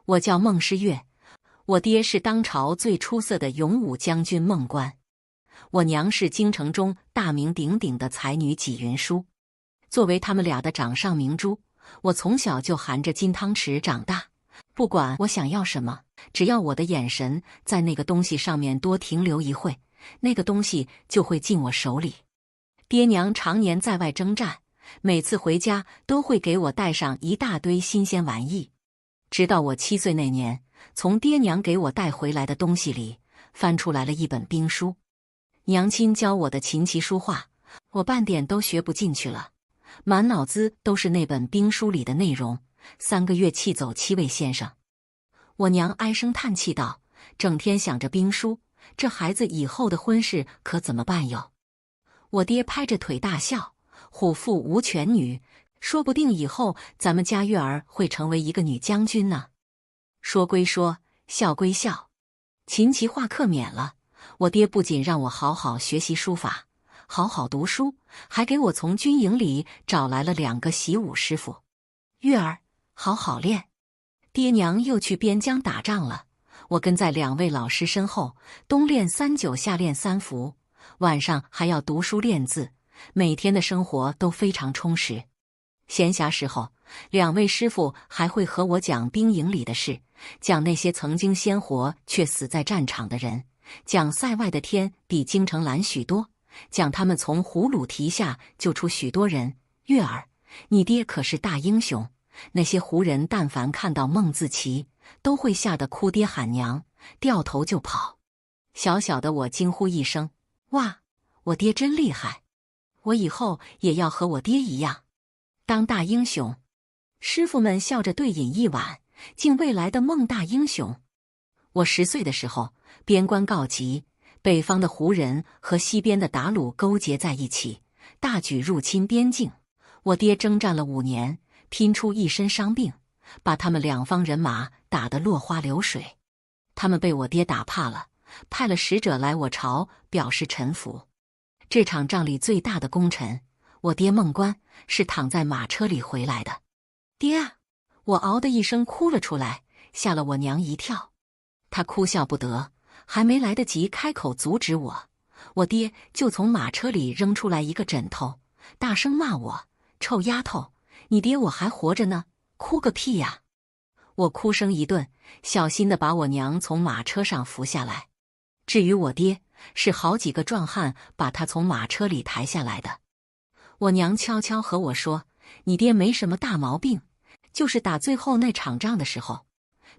我叫孟诗月，我爹是当朝最出色的勇武将军孟观，我娘是京城中大名鼎鼎的才女纪云舒。作为他们俩的掌上明珠，我从小就含着金汤匙长大。不管我想要什么，只要我的眼神在那个东西上面多停留一会，那个东西就会进我手里。爹娘常年在外征战，每次回家都会给我带上一大堆新鲜玩意。直到我7岁那年，从爹娘给我带回来的东西里翻出来了一本兵书。娘亲教我的琴棋书画，我半点都学不进去了，满脑子都是那本兵书里的内容，3个月气走7位先生。我娘唉声叹气道：“整天想着兵书，这孩子以后的婚事可怎么办哟？”我爹拍着腿大笑：“虎父无犬女，说不定以后咱们家月儿会成为一个女将军呢。”说归说，笑归笑，琴棋画课免了，我爹不仅让我好好学习书法，好好读书，还给我从军营里找来了2个习武师傅。月儿，好好练。爹娘又去边疆打仗了，我跟在2位老师身后，冬练3九，夏练3伏，晚上还要读书练字，每天的生活都非常充实。闲暇时候，2位师傅还会和我讲兵营里的事，讲那些曾经鲜活却死在战场的人，讲塞外的天比京城蓝许多，讲他们从葫芦蹄下救出许多人。月儿，你爹可是大英雄，那些胡人但凡看到孟自奇，都会吓得哭爹喊娘，掉头就跑。小小的我惊呼一声：“哇，我爹真厉害！我以后也要和我爹一样，当大英雄。”师傅们笑着对饮一碗，敬未来的孟大英雄。我10岁的时候，边关告急，北方的胡人和西边的鞑虏勾结在一起，大举入侵边境。我爹征战了5年，拼出一身伤病，把他们2方人马打得落花流水。他们被我爹打怕了，派了使者来我朝表示臣服。这场仗里最大的功臣，我爹孟观是躺在马车里回来的。爹啊！我嗷的一声哭了出来，吓了我娘一跳。她哭笑不得，还没来得及开口阻止我爹就从马车里扔出来一个枕头，大声骂我：“臭丫头，你爹我还活着呢，哭个屁呀！”我哭声一顿，小心地把我娘从马车上扶下来。至于我爹，是好几个壮汉把他从马车里抬下来的。我娘悄悄和我说：“你爹没什么大毛病，就是打最后那场仗的时候，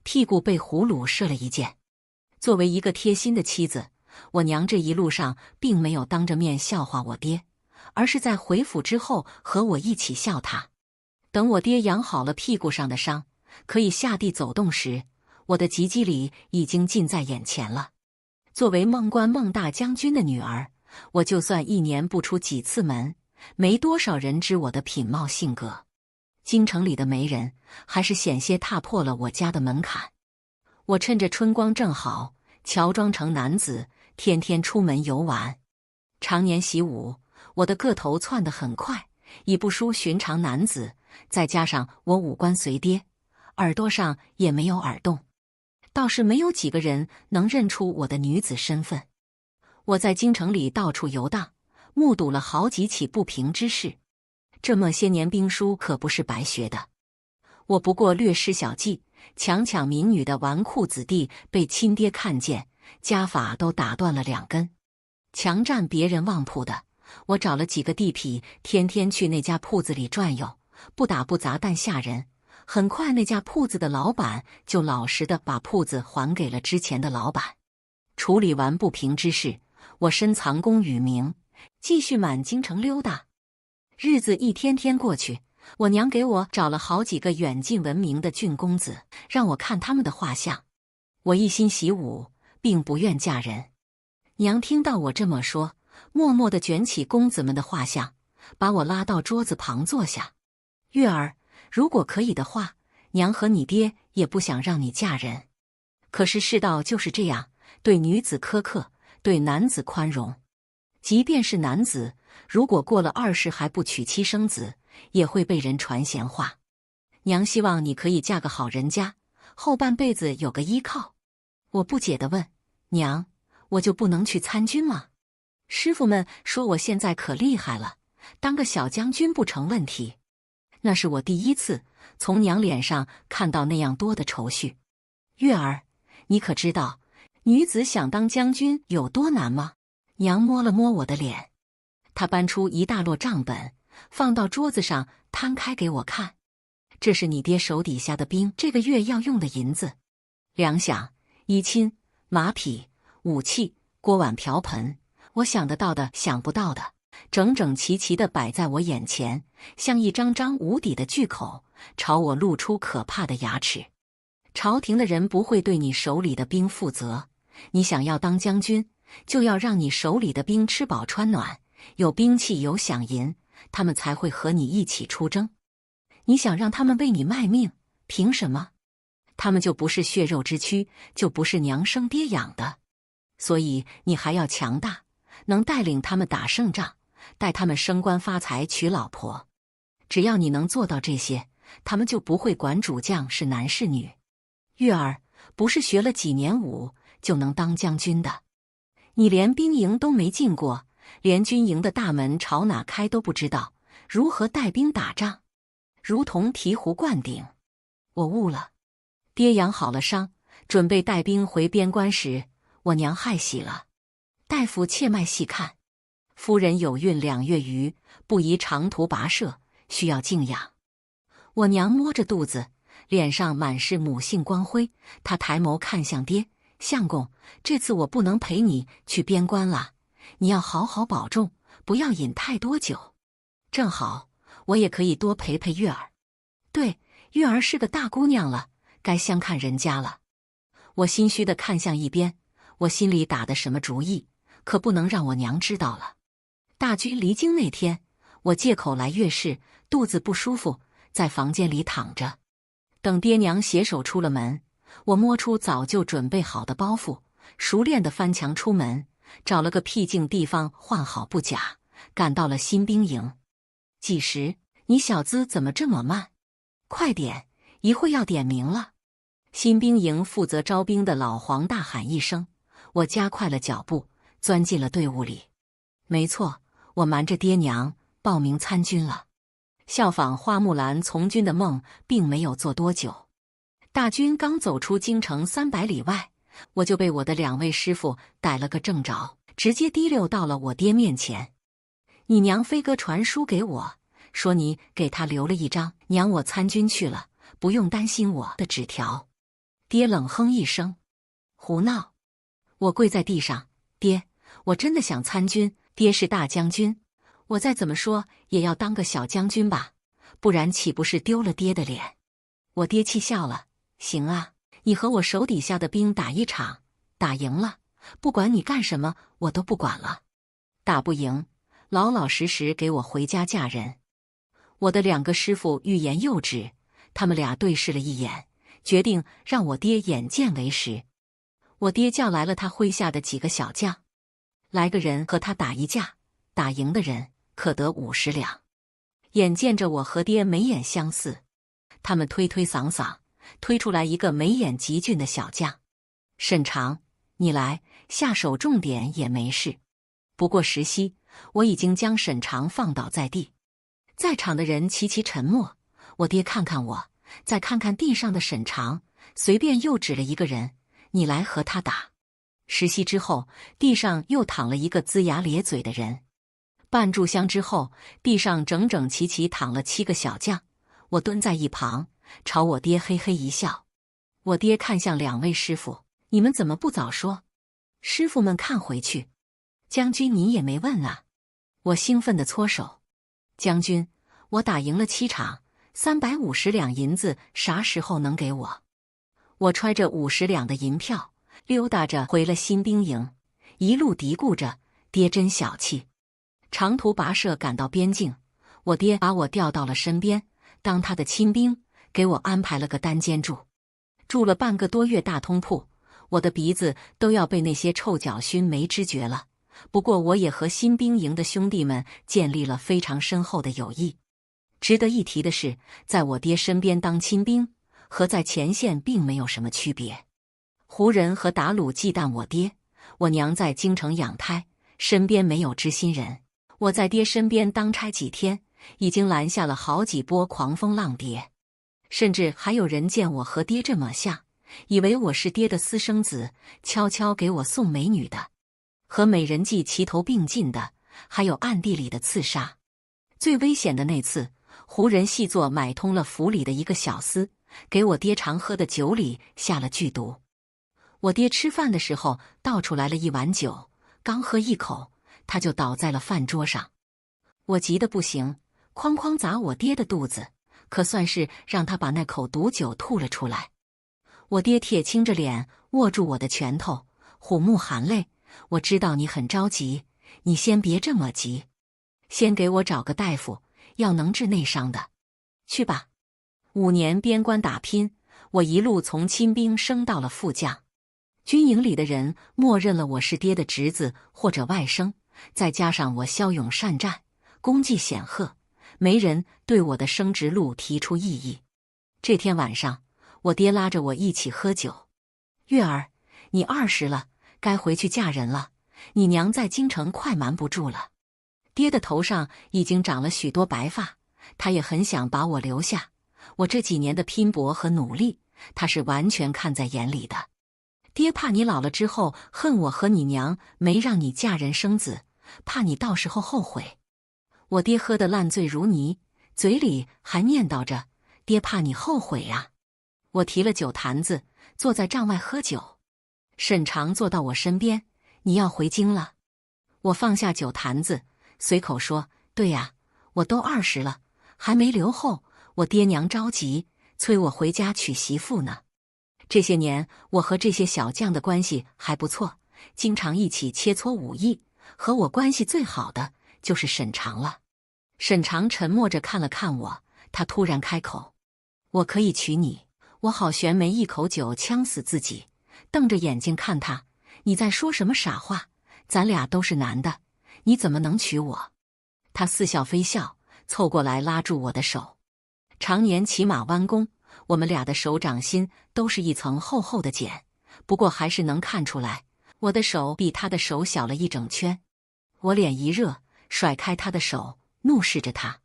屁股被葫芦射了一箭。”作为一个贴心的妻子，我娘这一路上并没有当着面笑话我爹，而是在回府之后和我一起笑他。等我爹养好了屁股上的伤，可以下地走动时，我的及笄礼已经近在眼前了。作为孟观孟大将军的女儿，我就算1年不出几次门，没多少人知我的品貌性格。京城里的媒人还是险些踏破了我家的门槛。我趁着春光正好，乔装成男子，天天出门游玩。常年习武，我的个头窜得很快，已不输寻常男子。再加上我五官随爹，耳朵上也没有耳洞，倒是没有几个人能认出我的女子身份。我在京城里到处游荡，目睹了好几起不平之事。这么些年兵书可不是白学的。我不过略施小计，强抢民女的纨绔子弟被亲爹看见，家法都打断了2根。强占别人旺铺的，我找了几个地痞，天天去那家铺子里转悠，不打不砸但吓人。很快那家铺子的老板就老实的把铺子还给了之前的老板。处理完不平之事，我深藏功与名，继续满京城溜达。日子一天天过去，我娘给我找了好几个远近闻名的俊公子，让我看他们的画像。我一心习武，并不愿嫁人。娘听到我这么说，默默地卷起公子们的画像，把我拉到桌子旁坐下。月儿，如果可以的话，娘和你爹也不想让你嫁人。可是世道就是这样，对女子苛刻，对男子宽容。即便是男子，如果过了20还不娶妻生子，也会被人传闲话。娘希望你可以嫁个好人家，后半辈子有个依靠。我不解地问：娘，我就不能去参军吗？师傅们说我现在可厉害了，当个小将军不成问题。那是我第一次从娘脸上看到那样多的愁绪。月儿，你可知道女子想当将军有多难吗？娘摸了摸我的脸，她搬出一大摞账本，放到桌子上，摊开给我看。这是你爹手底下的兵这个月要用的银子，粮饷、衣衾、马匹、武器、锅碗瓢盆，我想得到的想不到的，整整齐齐地摆在我眼前，像一张张无底的巨口，朝我露出可怕的牙齿。朝廷的人不会对你手里的兵负责，你想要当将军，就要让你手里的兵吃饱穿暖，有兵器有饷银，他们才会和你一起出征。你想让他们为你卖命，凭什么？他们就不是血肉之躯，就不是娘生爹养的。所以你还要强大，能带领他们打胜仗，带他们升官发财娶老婆。只要你能做到这些，他们就不会管主将是男是女。月儿，不是学了几年武就能当将军的。你连兵营都没进过，连军营的大门朝哪开都不知道，如何带兵打仗？如同醍醐灌顶。我悟了。爹养好了伤，准备带兵回边关时，我娘害喜了。大夫切脉细看，夫人有孕2月余，不宜长途跋涉，需要静养。我娘摸着肚子，脸上满是母性光辉，她抬眸看向爹：相公，这次我不能陪你去边关了，你要好好保重，不要饮太多酒。正好我也可以多陪陪月儿。对，月儿是个大姑娘了，该相看人家了。我心虚地看向一边，我心里打的什么主意，可不能让我娘知道了。大军离京那天，我借口来月事，肚子不舒服，在房间里躺着。等爹娘携手出了门，我摸出早就准备好的包袱，熟练地翻墙出门，找了个僻静地方换好布甲，赶到了新兵营。几时？你小子怎么这么慢？快点，一会要点名了。新兵营负责招兵的老黄大喊一声，我加快了脚步，钻进了队伍里。没错，我瞒着爹娘报名参军了。效仿花木兰从军的梦并没有做多久，大军刚走出京城300里外，我就被我的2位师傅逮了个正着，直接提溜到了我爹面前。你娘飞鸽传书给我，说你给他留了一张娘我参军去了，不用担心我的纸条。爹冷哼一声，胡闹！我跪在地上，爹，我真的想参军，爹是大将军，我再怎么说也要当个小将军吧，不然岂不是丢了爹的脸？我爹气笑了，行啊，你和我手底下的兵打一场，打赢了，不管你干什么，我都不管了；打不赢，老老实实给我回家嫁人。我的2个师傅欲言又止，他们俩对视了一眼，决定让我爹眼见为实。我爹叫来了他麾下的几个小将，来个人和他打一架，打赢的人可得50两。眼见着我和爹眉眼相似，他们推推搡搡，推出来一个眉眼极俊的小将。沈长，你来，下手重点也没事。不过时息，我已经将沈长放倒在地。在场的人齐齐沉默，我爹看看我，再看看地上的沈长，随便又指了一个人，你来和他打。时息之后，地上又躺了一个龇牙咧嘴的人。半炷香之后，地上整整齐齐躺了7个小将。我蹲在一旁，朝我爹嘿嘿一笑。我爹看向2位师傅，你们怎么不早说？师傅们看回去，将军你也没问啊。我兴奋地搓手，将军，我打赢了7场，350两银子啥时候能给我？我揣着50两的银票，溜达着回了新兵营，一路嘀咕着，爹真小气。长途跋涉赶到边境，我爹把我调到了身边，当他的亲兵，给我安排了个单间住。住了半个多月大通铺，我的鼻子都要被那些臭脚熏没知觉了。不过我也和新兵营的兄弟们建立了非常深厚的友谊。值得一提的是，在我爹身边当亲兵，和在前线并没有什么区别。胡人和鞑虏忌惮我爹，我娘在京城养胎，身边没有知心人。我在爹身边当差几天，已经拦下了好几波狂风浪蝶，甚至还有人见我和爹这么像，以为我是爹的私生子，悄悄给我送美女的。和美人计齐头并进的，还有暗地里的刺杀。最危险的那次，胡人细作买通了府里的一个小厮，给我爹常喝的酒里下了剧毒。我爹吃饭的时候倒出来了一碗酒，刚喝一口，他就倒在了饭桌上。我急得不行，哐哐砸我爹的肚子，可算是让他把那口毒酒吐了出来。我爹铁青着脸握住我的拳头，虎目含泪：“我知道你很着急，你先别这么急，先给我找个大夫，要能治内伤的。去吧。”5年边关打拼，我一路从亲兵升到了副将。军营里的人默认了我是爹的侄子或者外甥，再加上我骁勇善战，功绩显赫，没人对我的升职路提出异议。这天晚上，我爹拉着我一起喝酒：“月儿，你20了，该回去嫁人了，你娘在京城快瞒不住了。”爹的头上已经长了许多白发，他也很想把我留下。我这几年的拼搏和努力，他是完全看在眼里的。爹怕你老了之后恨我和你娘没让你嫁人生子，怕你到时候后悔。我爹喝得烂醉如泥，嘴里还念叨着：“爹怕你后悔呀。”我提了酒坛子，坐在帐外喝酒。沈长坐到我身边：“你要回京了？”我放下酒坛子，随口说：“对呀，我都20了，还没留后，我爹娘着急，催我回家娶媳妇呢。这些年，我和这些小将的关系还不错，经常一起切磋武艺。和我关系最好的就是沈长了。”沈长沉默着看了看我，他突然开口：“我可以娶你。”我好悬眉，一口酒呛死自己，瞪着眼睛看他：“你在说什么傻话？咱俩都是男的，你怎么能娶我？”他似笑非笑，凑过来拉住我的手。常年骑马弯弓，我们俩的手掌心都是一层厚厚的茧，不过还是能看出来，我的手比他的手小了一整圈。我脸一热，甩开他的手，怒视着他。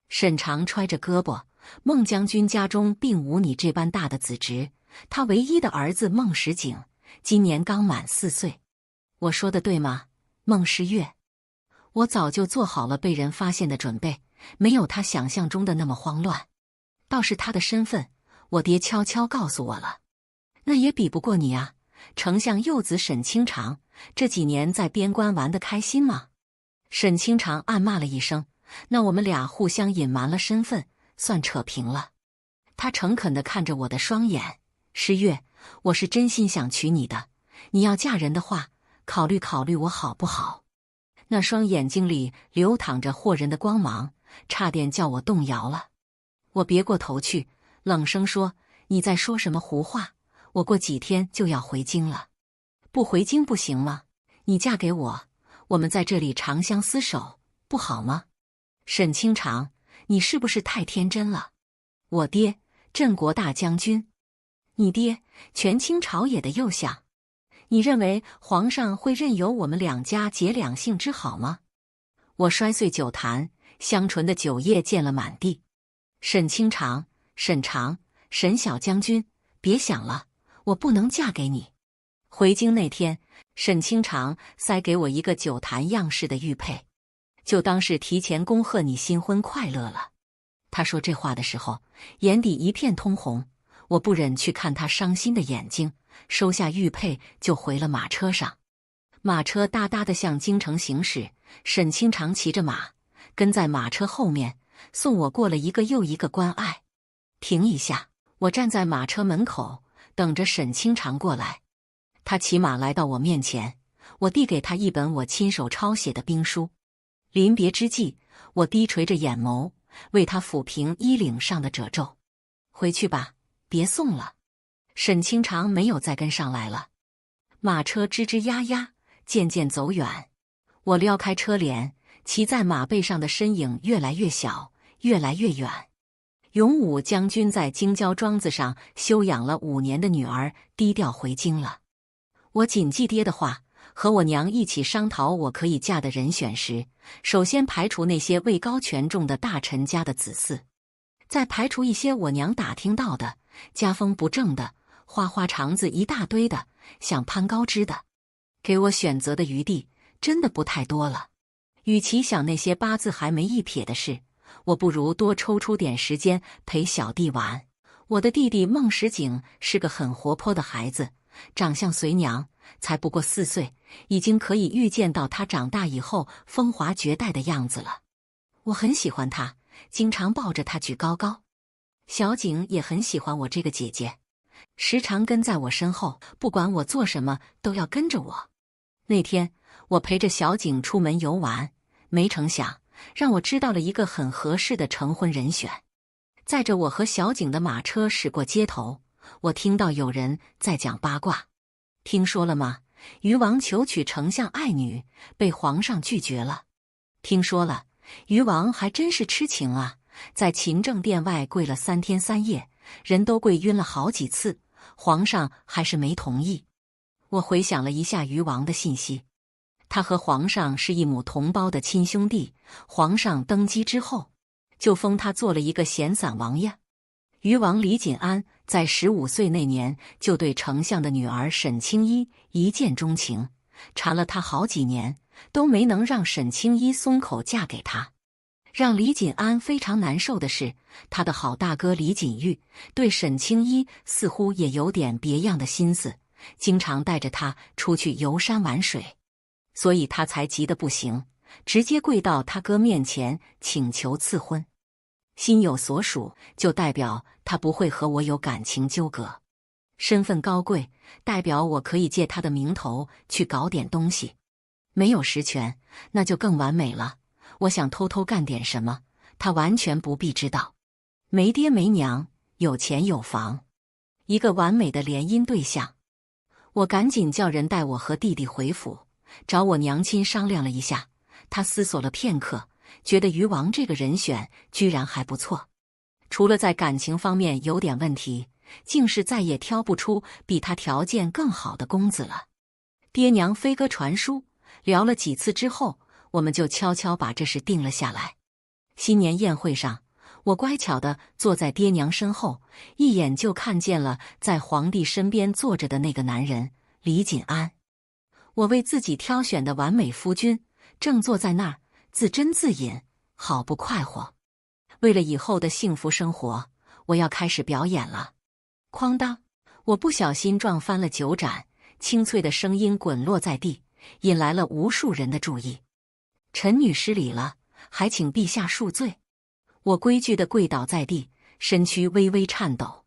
沈长揣着胳膊：“孟将军家中并无你这般大的子侄，他唯一的儿子孟石景今年刚满4岁。我说的对吗，孟诗月？”我早就做好了被人发现的准备，没有他想象中的那么慌乱。倒是他的身份，我爹悄悄告诉我了。那也比不过你啊，丞相幼子沈清长，这几年在边关玩得开心吗？沈清长暗骂了一声：“那我们俩互相隐瞒了身份，算扯平了。”他诚恳地看着我的双眼：“诗月，我是真心想娶你的，你要嫁人的话，考虑考虑我好不好？”那双眼睛里流淌着惑人的光芒，差点叫我动摇了。我别过头去，冷声说：“你在说什么胡话？我过几天就要回京了，不回京不行吗？你嫁给我，我们在这里长相厮守，不好吗？”沈清长，你是不是太天真了？我爹，镇国大将军，你爹，权倾朝野的右相，你认为皇上会任由我们两家结两性之好吗？我摔碎酒坛，香醇的酒液溅了满地。沈清长，沈长，沈小将军，别想了，我不能嫁给你。回京那天，沈清长塞给我一个酒坛样式的玉佩，就当是提前恭贺你新婚快乐了。他说这话的时候，眼底一片通红，我不忍去看他伤心的眼睛，收下玉佩就回了马车上。马车哒哒地向京城行驶，沈清长骑着马，跟在马车后面，送我过了一个又一个关隘。停一下，我站在马车门口，等着沈清长过来。他骑马来到我面前，我递给他一本我亲手抄写的兵书。临别之际，我低垂着眼眸，为他抚平衣领上的褶皱。回去吧，别送了。沈清长没有再跟上来了。马车吱吱呀呀，渐渐走远。我撩开车帘，骑在马背上的身影越来越小，越来越远。永武将军在京郊庄子上休养了5年的女儿低调回京了。我谨记爹的话，和我娘一起商讨我可以嫁的人选时，首先排除那些位高权重的大臣家的子嗣，再排除一些我娘打听到的家风不正的、花花肠子一大堆的、想攀高枝的。给我选择的余地真的不太多了。与其想那些八字还没一撇的事，我不如多抽出点时间陪小弟玩。我的弟弟孟石景是个很活泼的孩子，长相随娘，才不过4岁，已经可以预见到他长大以后风华绝代的样子了。我很喜欢他，经常抱着他举高高。小景也很喜欢我这个姐姐，时常跟在我身后，不管我做什么都要跟着我。那天我陪着小景出门游玩，没成想让我知道了一个很合适的成婚人选。载着我和小景的马车驶过街头，我听到有人在讲八卦。听说了吗？余王求娶丞相爱女，被皇上拒绝了。听说了，余王还真是痴情啊，在勤政殿外跪了3天3夜，人都跪晕了好几次，皇上还是没同意。我回想了一下余王的信息，他和皇上是一母同胞的亲兄弟，皇上登基之后就封他做了一个闲散王爷。余王李锦安在15岁那年就对丞相的女儿沈青衣一见钟情，缠了他好几年，都没能让沈青衣松口嫁给他。让李锦安非常难受的是，他的好大哥李锦玉对沈青衣似乎也有点别样的心思，经常带着他出去游山玩水，所以他才急得不行，直接跪到他哥面前请求赐婚。心有所属，就代表他不会和我有感情纠葛；身份高贵，代表我可以借他的名头去搞点东西；没有实权，那就更完美了。我想偷偷干点什么，他完全不必知道。没爹没娘，有钱有房，一个完美的联姻对象。我赶紧叫人带我和弟弟回府，找我娘亲商量了一下。她思索了片刻，觉得余王这个人选居然还不错，除了在感情方面有点问题，竟是再也挑不出比他条件更好的公子了。爹娘飞鸽传书，聊了几次之后，我们就悄悄把这事定了下来。新年宴会上，我乖巧地坐在爹娘身后，一眼就看见了在皇帝身边坐着的那个男人李锦安。我为自己挑选的完美夫君正坐在那儿自斟自饮，好不快活。为了以后的幸福生活，我要开始表演了。哐当，我不小心撞翻了酒盏，清脆的声音滚落在地，引来了无数人的注意。臣女失礼了，还请陛下恕罪。我规矩地跪倒在地，身躯微微颤抖。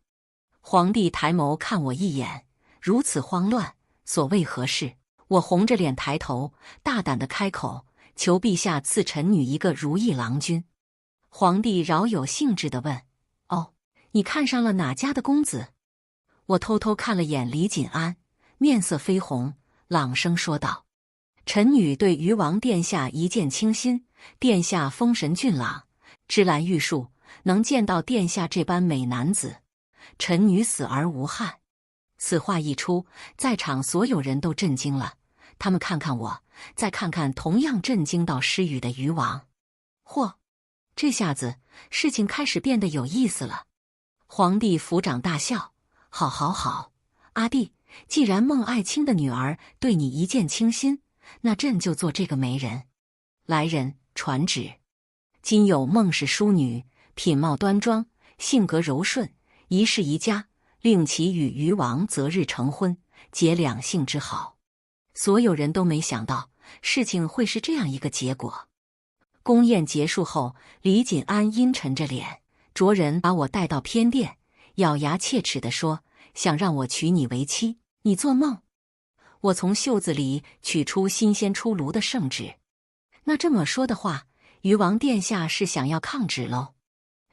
皇帝抬眸看我一眼，如此慌乱，所谓何事？我红着脸抬头，大胆地开口，求陛下赐臣女一个如意郎君。皇帝饶有兴致地问：哦，你看上了哪家的公子？我偷偷看了眼李锦安，面色绯红，朗声说道：臣女对余王殿下一见倾心，殿下风神俊朗，芝兰玉树，能见到殿下这般美男子，臣女死而无憾。此话一出，在场所有人都震惊了，他们看看我，再看看同样震惊到失语的余王。嚯，这下子事情开始变得有意思了。皇帝抚掌大笑：好好好，阿弟，既然孟爱卿的女儿对你一见倾心，那朕就做这个媒人。来人，传旨，今有孟氏淑女，品貌端庄，性格柔顺，一世宜家，令其与余王择日成婚，结两性之好。所有人都没想到事情会是这样一个结果。宫宴结束后，李锦安阴沉着脸，着人把我带到偏殿，咬牙切齿地说：想让我娶你为妻，你做梦！我从袖子里取出新鲜出炉的圣旨。那这么说的话，余王殿下是想要抗旨喽？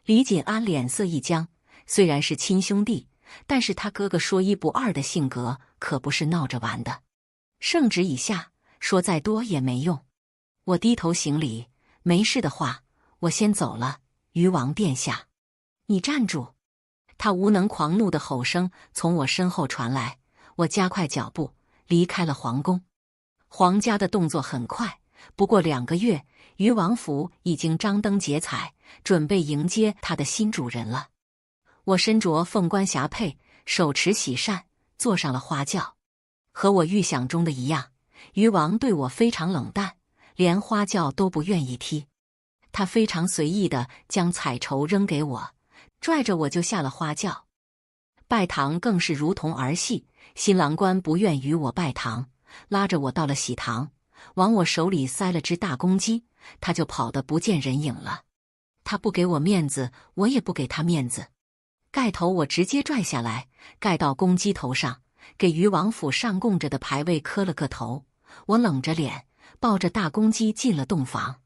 李锦安脸色一僵，虽然是亲兄弟，但是他哥哥说一不二的性格可不是闹着玩的。圣旨已下，说再多也没用。我低头行礼，没事的话，我先走了。余王殿下，你站住！”他无能狂怒的吼声从我身后传来，我加快脚步离开了皇宫。皇家的动作很快，不过2个月，于王府已经张灯结彩，准备迎接他的新主人了。我身着凤冠霞帔，手持喜扇，坐上了花轿。和我预想中的一样，于王对我非常冷淡，连花轿都不愿意踢。他非常随意地将彩绸扔给我，拽着我就下了花轿。拜堂更是如同儿戏，新郎官不愿与我拜堂，拉着我到了喜堂，往我手里塞了只大公鸡，他就跑得不见人影了。他不给我面子，我也不给他面子。盖头我直接拽下来，盖到公鸡头上，给于王府上供着的牌位磕了个头。我冷着脸，抱着大公鸡进了洞房。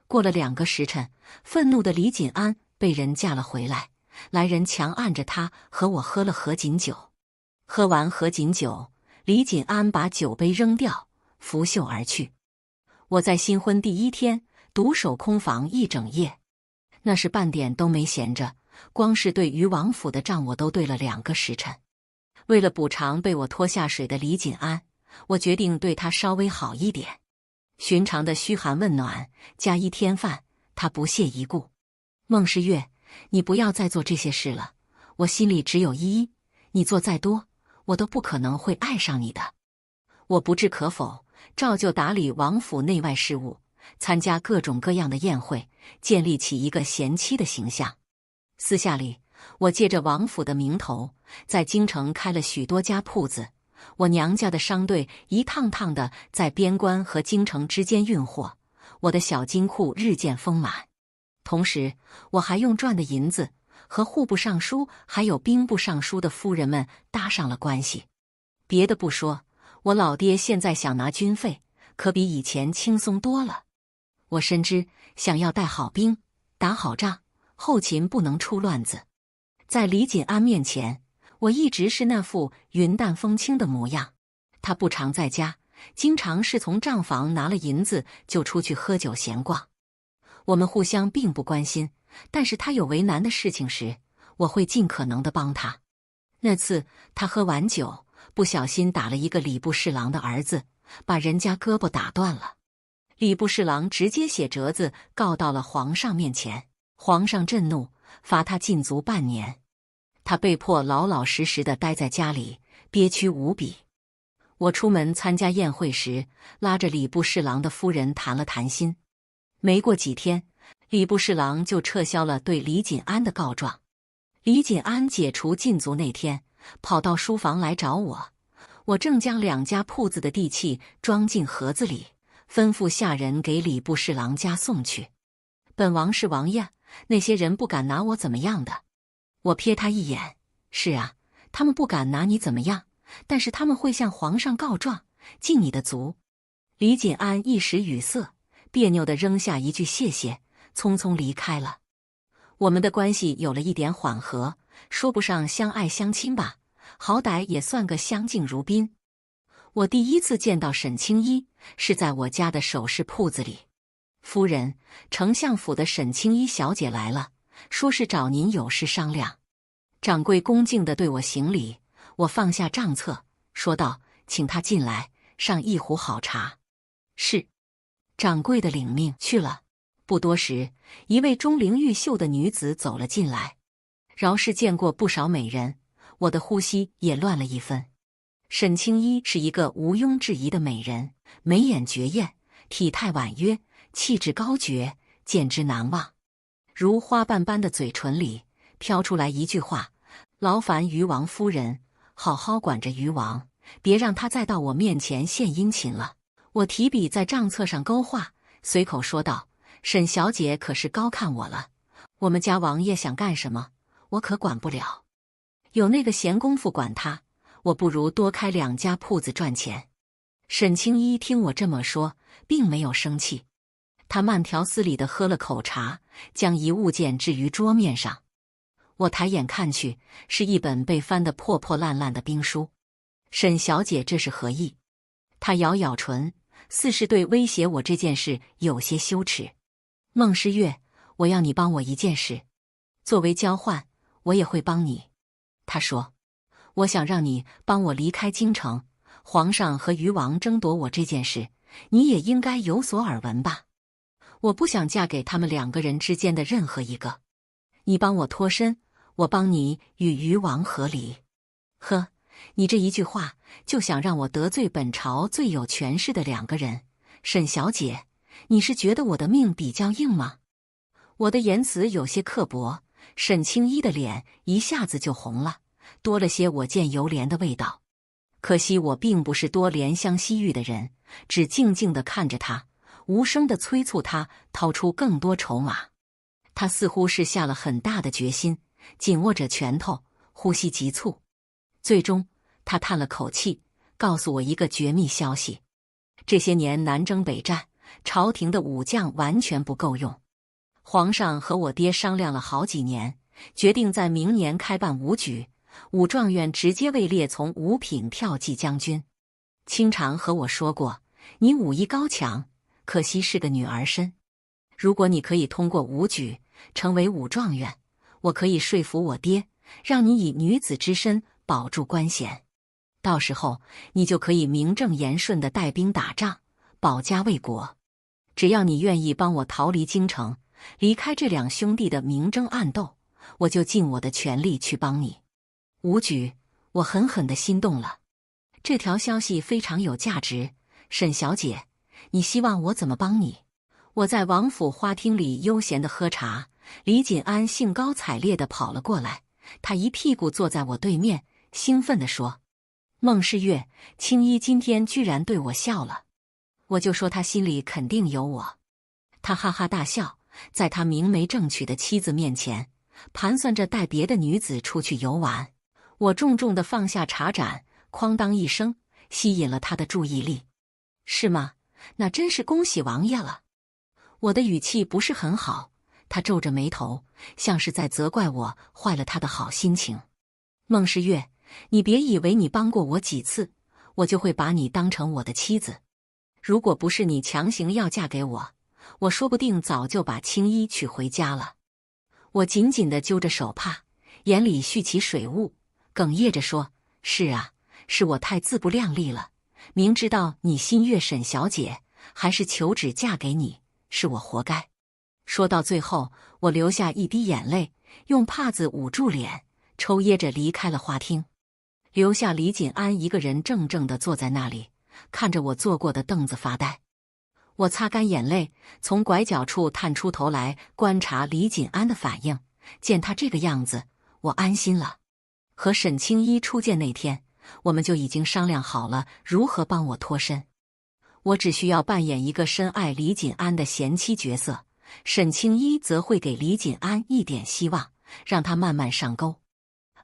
过了2个时辰，愤怒的李锦安被人架了回来，来人强按着他和我喝了合卺酒。喝完合卺酒，李锦安把酒杯扔掉，拂袖而去。我在新婚第1天独守空房1整夜，那是半点都没闲着，光是对于王府的账我都对了2个时辰。为了补偿被我拖下水的李锦安，我决定对他稍微好一点。寻常的嘘寒问暖，加1天饭，他不屑一顾。孟诗月，你不要再做这些事了，我心里只有依依，你做再多，我都不可能会爱上你的。我不置可否，照旧打理王府内外事务，参加各种各样的宴会，建立起一个贤妻的形象。私下里，我借着王府的名头，在京城开了许多家铺子。我娘家的商队一趟趟的在边关和京城之间运货，我的小金库日渐丰满。同时，我还用赚的银子和户部尚书还有兵部尚书的夫人们搭上了关系。别的不说，我老爹现在想拿军费，可比以前轻松多了。我深知，想要带好兵，打好仗，后勤不能出乱子。在李锦安面前，我一直是那副云淡风轻的模样。他不常在家，经常是从账房拿了银子就出去喝酒闲逛。我们互相并不关心，但是他有为难的事情时，我会尽可能的帮他。那次他喝完酒，不小心打了一个礼部侍郎的儿子，把人家胳膊打断了。礼部侍郎直接写折子告到了皇上面前，皇上震怒，罚他禁足半年。他被迫老老实实的待在家里，憋屈无比。我出门参加宴会时，拉着礼部侍郎的夫人谈了谈心。没过几天，礼部侍郎就撤销了对李锦安的告状。李锦安解除禁足那天，跑到书房来找我。我正将2家铺子的地契装进盒子里，吩咐下人给礼部侍郎家送去。本王是王爷，那些人不敢拿我怎么样的。我瞥他一眼，是啊，他们不敢拿你怎么样，但是他们会向皇上告状，禁你的足。李锦安一时语塞，别扭地扔下一句谢谢，匆匆离开了。我们的关系有了一点缓和，说不上相爱相亲吧，好歹也算个相敬如宾。我第1次见到沈青衣，是在我家的首饰铺子里。夫人，丞相府的沈青衣小姐来了，说是找您有事商量。掌柜恭敬地对我行礼，我放下账册，说道：“请她进来，上一壶好茶。”是。掌柜的领命去了。不多时，一位钟灵毓秀的女子走了进来。饶是见过不少美人，我的呼吸也乱了一分。沈青衣是一个毋庸置疑的美人，眉眼绝艳，体态婉约，气质高绝，简直难忘。如花瓣般的嘴唇里飘出来一句话：“劳烦于王夫人好好管着于王，别让他再到我面前献殷勤了。”我提笔在账册上勾画，随口说道：“沈小姐可是高看我了，我们家王爷想干什么，我可管不了。有那个闲工夫管他，我不如多开2家铺子赚钱。”沈青衣听我这么说，并没有生气，他慢条斯理地喝了口茶，将一物件置于桌面上。我抬眼看去，是一本被翻得破破烂烂的兵书。沈小姐这是何意？她咬咬唇，似是对威胁我这件事有些羞耻。孟诗月，我要你帮我一件事。作为交换，我也会帮你。”他说：“我想让你帮我离开京城，皇上和鱼王争夺我这件事，你也应该有所耳闻吧？我不想嫁给他们2个人之间的任何一个。你帮我脱身，我帮你与鱼王和离。”呵，你这一句话就想让我得罪本朝最有权势的2个人，沈小姐，你是觉得我的命比较硬吗？我的言辞有些刻薄，沈青衣的脸一下子就红了，多了些我见犹怜的味道。可惜我并不是多怜香惜玉的人，只静静地看着他，无声地催促他掏出更多筹码。他似乎是下了很大的决心，紧握着拳头，呼吸急促。最终，他叹了口气，告诉我一个绝密消息：这些年南征北战，朝廷的武将完全不够用。皇上和我爹商量了好几年，决定在明年开办武举，武状元直接位列从五品骠骑将军。清常和我说过，你武艺高强，可惜是个女儿身。如果你可以通过武举成为武状元，我可以说服我爹，让你以女子之身保住官衔。到时候你就可以名正言顺地带兵打仗，保家卫国。只要你愿意帮我逃离京城，离开这2兄弟的明争暗斗，我就尽我的全力去帮你。武举，我狠狠地心动了。这条消息非常有价值，沈小姐，你希望我怎么帮你？我在王府花厅里悠闲地喝茶，李锦安兴高采烈地跑了过来，他一屁股坐在我对面，兴奋地说：“孟世月，青衣今天居然对我笑了。”我就说他心里肯定有我。他哈哈大笑，在他明媒正娶的妻子面前，盘算着带别的女子出去游玩。我重重地放下茶盏，哐当一声，吸引了他的注意力。“是吗？那真是恭喜王爷了。”我的语气不是很好，他皱着眉头，像是在责怪我坏了他的好心情。“孟世月，你别以为你帮过我几次，我就会把你当成我的妻子。如果不是你强行要嫁给我，我说不定早就把青衣娶回家了。”我紧紧地揪着手帕，眼里蓄起水雾，哽咽着说：“是啊，是我太自不量力了。明知道你心悦沈小姐，还是求旨嫁给你，是我活该。”说到最后，我流下一滴眼泪，用帕子捂住脸，抽噎着离开了花厅，留下李锦安一个人怔怔地坐在那里，看着我坐过的凳子发呆。我擦干眼泪，从拐角处探出头来观察李锦安的反应。见他这个样子，我安心了。和沈青衣初见那天，我们就已经商量好了如何帮我脱身。我只需要扮演一个深爱李锦安的贤妻角色，沈青衣则会给李锦安一点希望，让他慢慢上钩。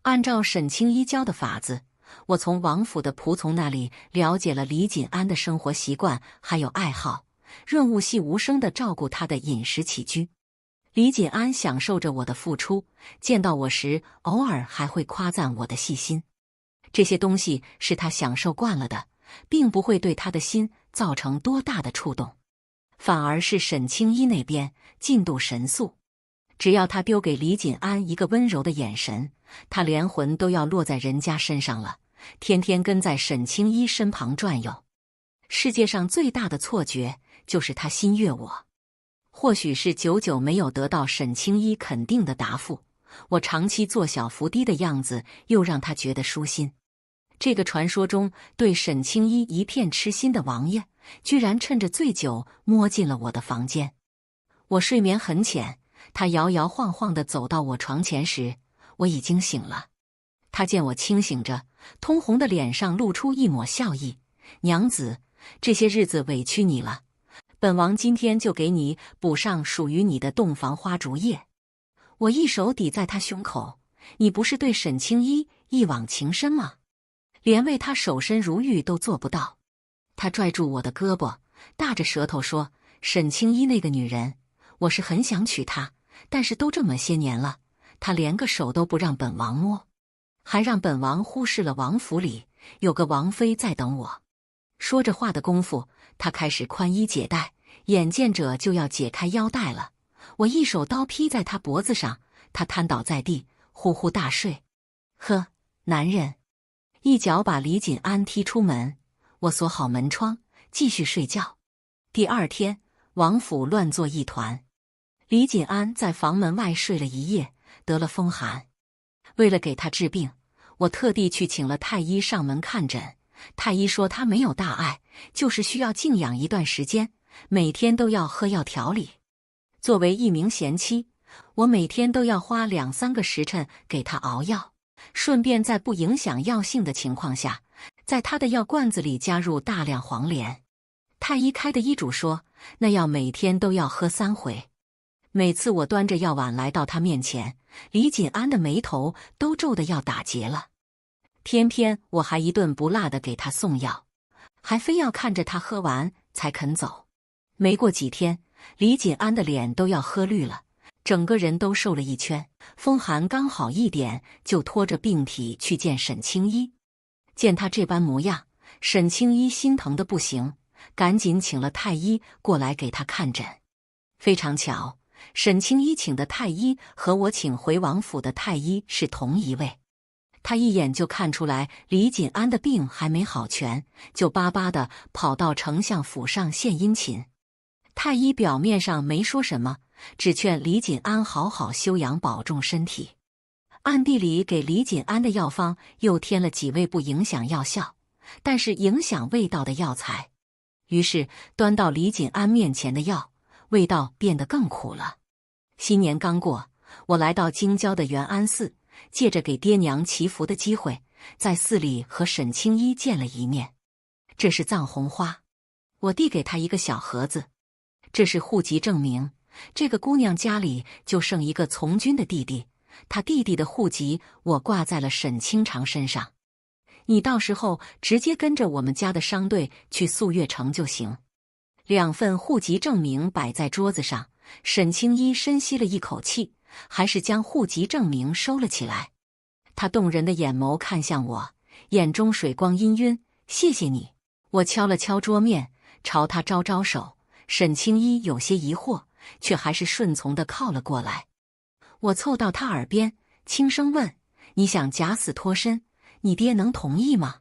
按照沈青衣教的法子，我从王府的仆从那里了解了李锦安的生活习惯还有爱好，润物细无声地照顾他的饮食起居。李锦安享受着我的付出，见到我时偶尔还会夸赞我的细心。这些东西是他享受惯了的，并不会对他的心造成多大的触动。反而是沈青衣那边进度神速，只要他丢给李锦安一个温柔的眼神，他连魂都要落在人家身上了，天天跟在沈青衣身旁转悠。世界上最大的错觉就是他心悦我。或许是久久没有得到沈青衣肯定的答复，我长期做小伏低的样子又让他觉得舒心。这个传说中对沈青衣一片痴心的王爷，居然趁着醉酒摸进了我的房间。我睡眠很浅，他摇摇晃晃地走到我床前时，我已经醒了。他见我清醒着，通红的脸上露出一抹笑意：“娘子，这些日子委屈你了，本王今天就给你补上属于你的洞房花烛夜。”我一手抵在他胸口：“你不是对沈青衣一往情深吗？连为他守身如玉都做不到。”他拽住我的胳膊，大着舌头说：“沈青衣那个女人，我是很想娶她，但是都这么些年了，她连个手都不让本王摸，还让本王忽视了王府里有个王妃在等我。”说着话的功夫，他开始宽衣解带，眼见着就要解开腰带了。我一手刀劈在他脖子上，他瘫倒在地，呼呼大睡。呵，男人！一脚把李锦安踢出门，我锁好门窗，继续睡觉。第二天，王府乱作一团。李锦安在房门外睡了一夜，得了风寒。为了给他治病，我特地去请了太医上门看诊。太医说他没有大碍，就是需要静养一段时间，每天都要喝药调理。作为一名贤妻，我每天都要花2-3个时辰给他熬药，顺便在不影响药性的情况下，在他的药罐子里加入大量黄连。太医开的医嘱说，那药每天都要喝3回。每次我端着药碗来到他面前，李锦安的眉头都皱得要打结了。偏偏我还一顿不落地给他送药，还非要看着他喝完才肯走。没过几天，李锦安的脸都要喝绿了，整个人都瘦了一圈。风寒刚好一点，就拖着病体去见沈青衣。见他这般模样，沈青衣心疼得不行，赶紧请了太医过来给他看诊。非常巧，沈青衣请的太医和我请回王府的太医是同一位。他一眼就看出来李锦安的病还没好全，就巴巴地跑到丞相府上献殷勤。太医表面上没说什么，只劝李锦安好好休养，保重身体。暗地里给李锦安的药方又添了几味不影响药效，但是影响味道的药材。于是端到李锦安面前的药，味道变得更苦了。新年刚过，我来到京郊的元安寺，借着给爹娘祈福的机会，在寺里和沈青衣见了一面。这是藏红花，我递给他一个小盒子。这是户籍证明，这个姑娘家里就剩一个从军的弟弟，他弟弟的户籍我挂在了沈清长身上。你到时候直接跟着我们家的商队去素月城就行。2份户籍证明摆在桌子上，沈青衣深吸了一口气，还是将户籍证明收了起来。他动人的眼眸看向我，眼中水光氤氲。谢谢你。我敲了敲桌面，朝他招招手。沈青衣有些疑惑，却还是顺从地靠了过来。我凑到他耳边，轻声问：你想假死脱身，你爹能同意吗？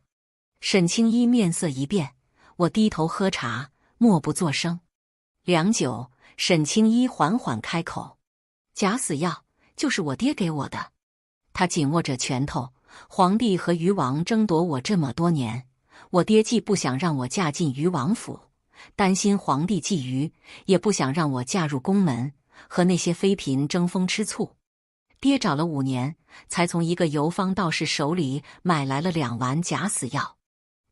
沈青衣面色一变，我低头喝茶，默不作声。良久，沈青衣缓缓开口：假死药就是我爹给我的。他紧握着拳头，皇帝和余王争夺我这么多年，我爹既不想让我嫁进余王府，担心皇帝觊觎，也不想让我嫁入宫门，和那些妃嫔争风吃醋。爹找了5年，才从一个游方道士手里买来了2丸假死药。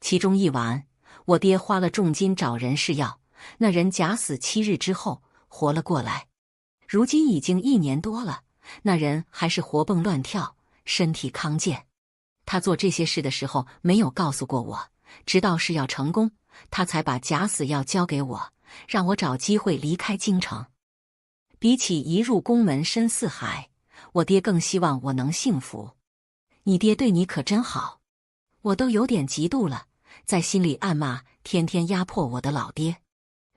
其中1丸，我爹花了重金找人试药，那人假死7日之后活了过来。如今已经1年多了，那人还是活蹦乱跳，身体康健。他做这些事的时候没有告诉过我，直到试药成功，他才把假死药交给我，让我找机会离开京城。比起一入宫门深似海，我爹更希望我能幸福。你爹对你可真好，我都有点嫉妒了，在心里暗骂天天压迫我的老爹。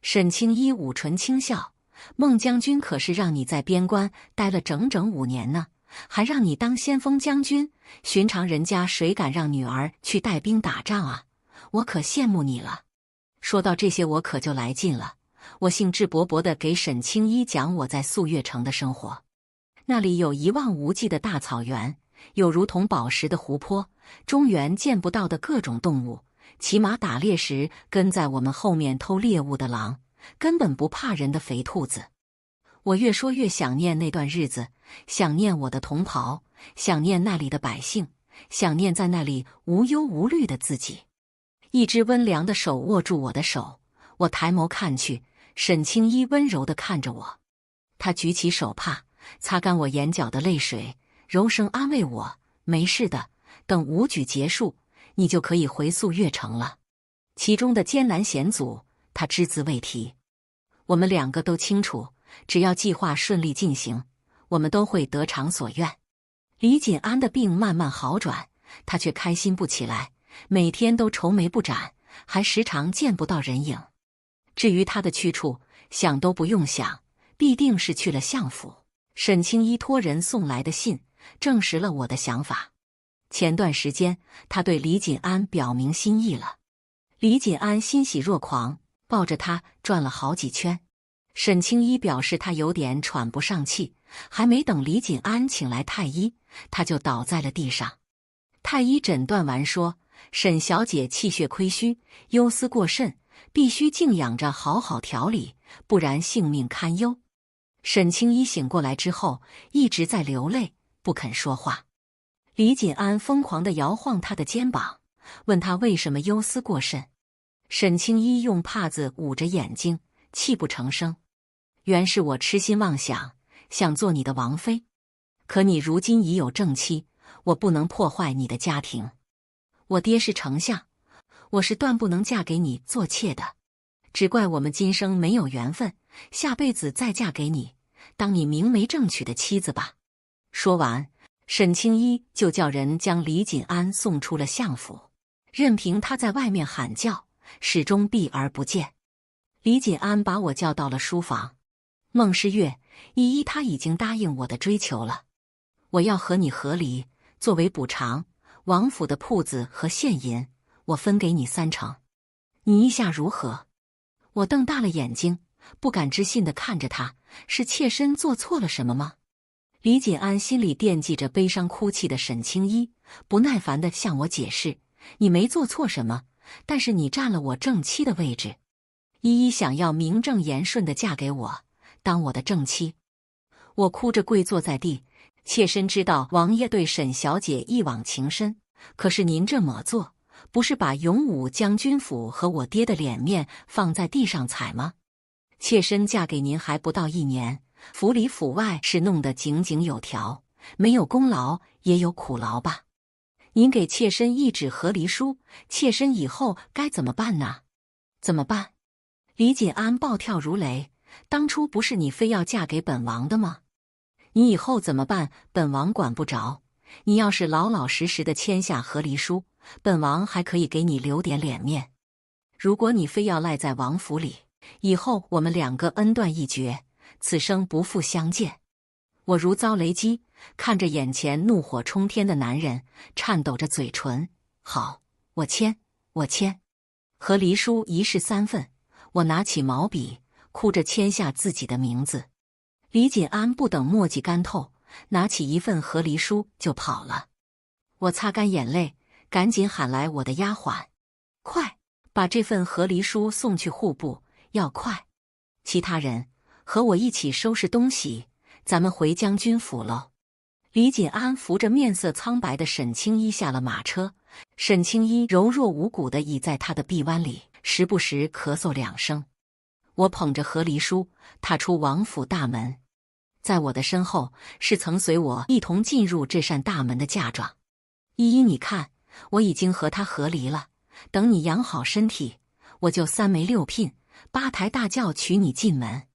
沈青衣捂唇轻笑，孟将军可是让你在边关待了整整5年呢，还让你当先锋将军，寻常人家谁敢让女儿去带兵打仗啊？我可羡慕你了。说到这些，我可就来劲了。我兴致勃勃地给沈青衣讲我在素月城的生活。那里有一望无际的大草原，有如同宝石的湖泊，中原见不到的各种动物，骑马打猎时跟在我们后面偷猎物的狼，根本不怕人的肥兔子。我越说越想念那段日子，想念我的同袍，想念那里的百姓，想念在那里无忧无虑的自己。一只温凉的手握住我的手，我抬眸看去，沈青衣温柔地看着我。他举起手帕，擦干我眼角的泪水，柔声安慰我：没事的，等武举结束，你就可以回素月城了。其中的艰难险阻，他只字未提。我们2个都清楚，只要计划顺利进行，我们都会得偿所愿。李锦安的病慢慢好转，他却开心不起来，每天都愁眉不展，还时常见不到人影。至于他的去处，想都不用想，必定是去了相府。沈清一托人送来的信证实了我的想法。前段时间，他对李锦安表明心意了。李锦安欣喜若狂，抱着他转了好几圈。沈清一表示他有点喘不上气，还没等李锦安请来太医，他就倒在了地上。太医诊断完说，沈小姐气血亏虚，忧思过甚，必须静养着好好调理，不然性命堪忧。沈清一醒过来之后，一直在流泪，不肯说话。李锦安疯狂地摇晃他的肩膀，问他为什么忧思过甚。沈清一用帕子捂着眼睛，泣不成声。原是我痴心妄想，想做你的王妃，可你如今已有正妻，我不能破坏你的家庭。我爹是丞相，我是断不能嫁给你做妾的，只怪我们今生没有缘分，下辈子再嫁给你，当你明媒正娶的妻子吧。说完，沈清一就叫人将李锦安送出了相府，任凭他在外面喊叫，始终避而不见。李锦安把我叫到了书房。孟诗月，依依他已经答应我的追求了，我要和你和离，作为补偿，王府的铺子和现银我分给你30%，你意下如何？我瞪大了眼睛，不敢置信地看着他，是妾身做错了什么吗？李锦安心里惦记着悲伤哭泣的沈清一，不耐烦地向我解释，你没做错什么，但是你占了我正妻的位置。依依想要名正言顺地嫁给我，当我的正妻。我哭着跪坐在地，妾身知道王爷对沈小姐一往情深，可是您这么做，不是把永武将军府和我爹的脸面放在地上踩吗？妾身嫁给您还不到1年，府里府外是弄得井井有条，没有功劳也有苦劳吧？您给妾身一纸和离书，妾身以后该怎么办呢？怎么办？李锦安暴跳如雷，当初不是你非要嫁给本王的吗？你以后怎么办？本王管不着。你要是老老实实的签下和离书，本王还可以给你留点脸面。如果你非要赖在王府里，以后我们2个恩断义绝，此生不复相见。我如遭雷击，看着眼前怒火冲天的男人，颤抖着嘴唇。好，我签，我签。和离书一式3份，我拿起毛笔，哭着签下自己的名字。李锦安不等墨迹干透，拿起一份和离书就跑了。我擦干眼泪，赶紧喊来我的丫鬟，快把这份和离书送去户部，要快。其他人和我一起收拾东西，咱们回将军府喽。李锦安扶着面色苍白的沈清一下了马车，沈清一柔弱无骨地倚在他的臂弯里，时不时咳嗽2声。我捧着和离书，踏出王府大门。在我的身后是曾随我一同进入这扇大门的嫁妆。依依，你看，我已经和他和离了，等你养好身体，我就3媒6聘8抬大轿娶你进门。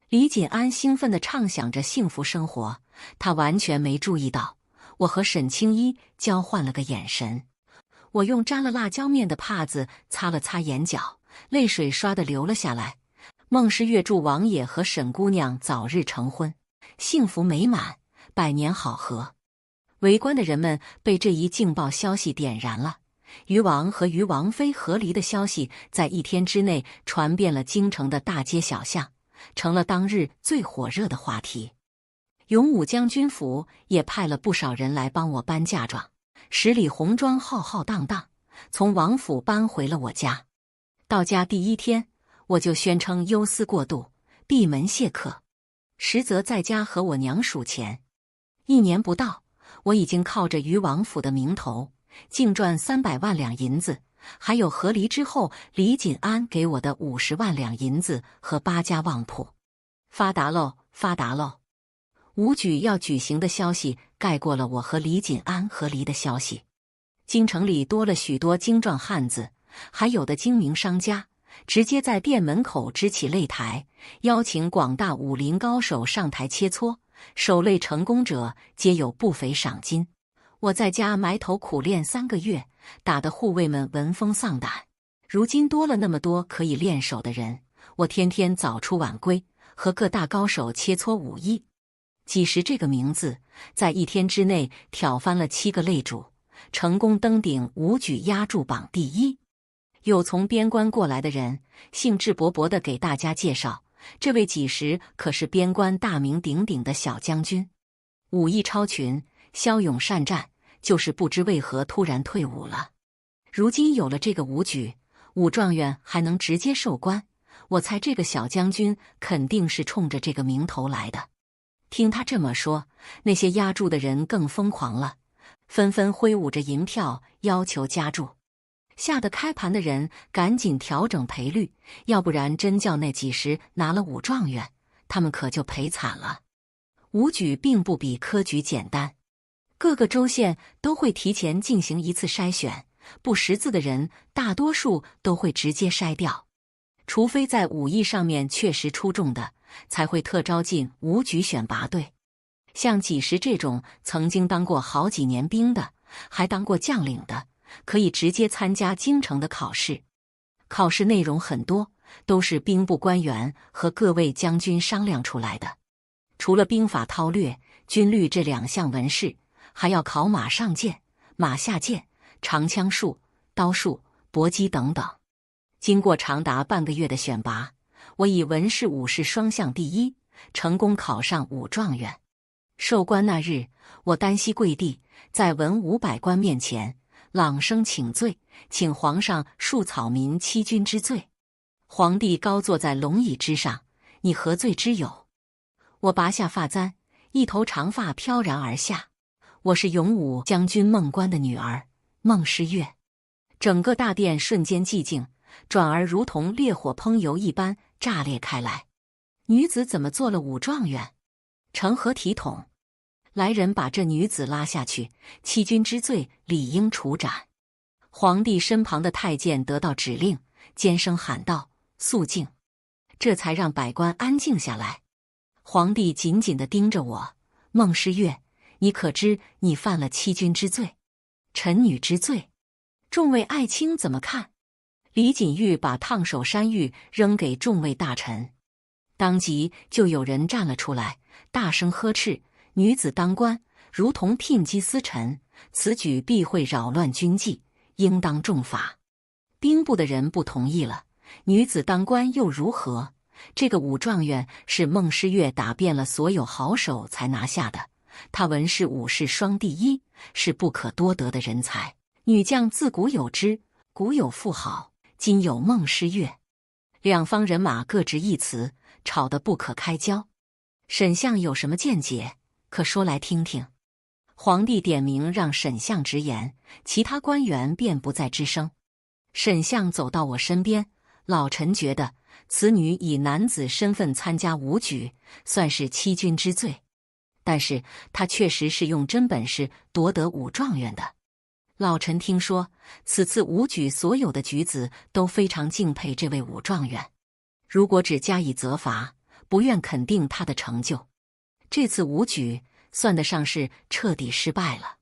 李锦安兴奋地畅想着幸福生活，他完全没注意到我和沈清一交换了个眼神。我用沾了辣椒面的帕子擦了擦眼角，泪水唰地流了下来。孟诗月祝王爷和沈姑娘早日成婚，幸福美满，百年好合。围观的人们被这一劲爆消息点燃了，于王和于王妃和离的消息在1天之内传遍了京城的大街小巷，成了当日最火热的话题。永武将军府也派了不少人来帮我搬嫁妆，10里红妆浩浩荡荡，从王府搬回了我家。到家第1天，我就宣称忧思过度，闭门谢客，实则在家和我娘数钱。1年不到，我已经靠着于王府的名头，净赚300万两银子，还有和离之后李锦安给我的50万两银子和8家旺铺。发达喽，发达喽！武举要举行的消息盖过了我和李锦安和离的消息。京城里多了许多精壮汉子，还有的精明商家直接在店门口支起擂台，邀请广大武林高手上台切磋，守擂成功者皆有不菲赏金。我在家埋头苦练3个月，打得护卫们闻风丧胆。如今多了那么多可以练手的人，我天天早出晚归，和各大高手切磋武艺。几时这个名字在1天之内挑翻了7个擂主，成功登顶武举压柱榜第1。有从边关过来的人兴致勃勃地给大家介绍，这位几时可是边关大名鼎鼎的小将军，武艺超群，骁勇善战，就是不知为何突然退伍了。如今有了这个武举，武状元还能直接授官，我猜这个小将军肯定是冲着这个名头来的。听他这么说，那些压柱的人更疯狂了，纷纷挥舞着银票要求加注。吓得开盘的人赶紧调整赔率，要不然真叫那几时拿了武状元，他们可就赔惨了。武举并不比科举简单，各个州县都会提前进行一次筛选，不识字的人大多数都会直接筛掉，除非在武艺上面确实出众的，才会特招进武举选拔队。像几时这种曾经当过好几年兵的，还当过将领的，可以直接参加京城的考试。考试内容很多，都是兵部官员和各位将军商量出来的。除了兵法韬略、军律这2项文试，还要考马上箭、马下箭、长枪术、刀术、搏击等等。经过长达半个月的选拔，我以文试武试双项第1，成功考上武状元。授官那日，我单膝跪地，在文武百官面前朗声请罪，请皇上恕草民欺君之罪。皇帝高坐在龙椅之上，你何罪之有？我拔下发簪，一头长发飘然而下。我是勇武将军孟观的女儿孟诗月。整个大殿瞬间寂静，转而如同烈火烹油一般炸裂开来。女子怎么做了武状元？成何体统？来人把这女子拉下去，欺君之罪理应处斩。皇帝身旁的太监得到指令，尖声喊道：“肃静！”这才让百官安静下来。皇帝紧紧地盯着我：“孟诗月，你可知你犯了欺君之罪，臣女之罪？众位爱卿怎么看？”李锦玉把烫手山芋扔给众位大臣，当即就有人站了出来，大声呵斥：“女子当官，如同牝鸡司晨，此举必会扰乱军纪，应当重罚。”兵部的人不同意了：“女子当官又如何？这个武状元是孟诗月打遍了所有好手才拿下的，她文试武试双第1，是不可多得的人才。女将自古有之，古有妇好，今有孟诗月。”两方人马各执一词，吵得不可开交。沈相有什么见解？可说来听听。皇帝点名让沈相直言，其他官员便不再吱声。沈相走到我身边：“老臣觉得此女以男子身份参加武举，算是欺君之罪，但是她确实是用真本事夺得武状元的。老臣听说此次武举所有的举子都非常敬佩这位武状元，如果只加以责罚，不愿肯定他的成就。这次武举算得上是彻底失败了，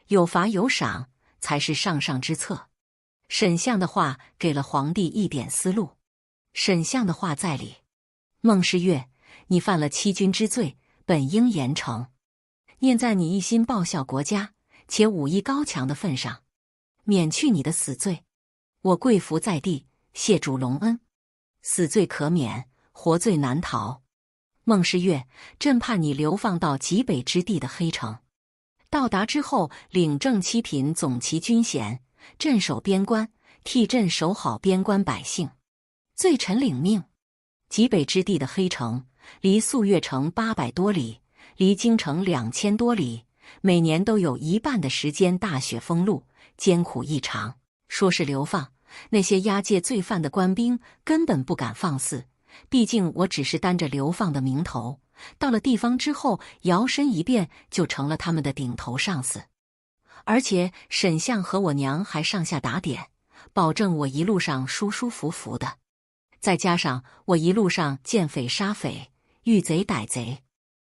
有罚有赏才是上上之策。”沈相的话给了皇帝一点思路。沈相的话在理：“孟诗月，你犯了欺君之罪，本应严惩。念在你一心报效国家，且武艺高强的份上，免去你的死罪。我跪伏在地，谢主隆恩。死罪可免，活罪难逃。孟诗月，朕判你流放到极北之地的黑城，到达之后领正七品总旗军衔，镇守边关，替朕守好边关百姓。罪臣领命。极北之地的黑城离宿月城800多里，离京城2000多里，每年都有一半的时间大雪封路，艰苦异常。说是流放，那些押解罪犯的官兵根本不敢放肆，毕竟我只是担着流放的名头，到了地方之后摇身一变就成了他们的顶头上司。而且沈相和我娘还上下打点，保证我一路上舒舒服服的。再加上我一路上见匪杀匪，遇贼逮贼，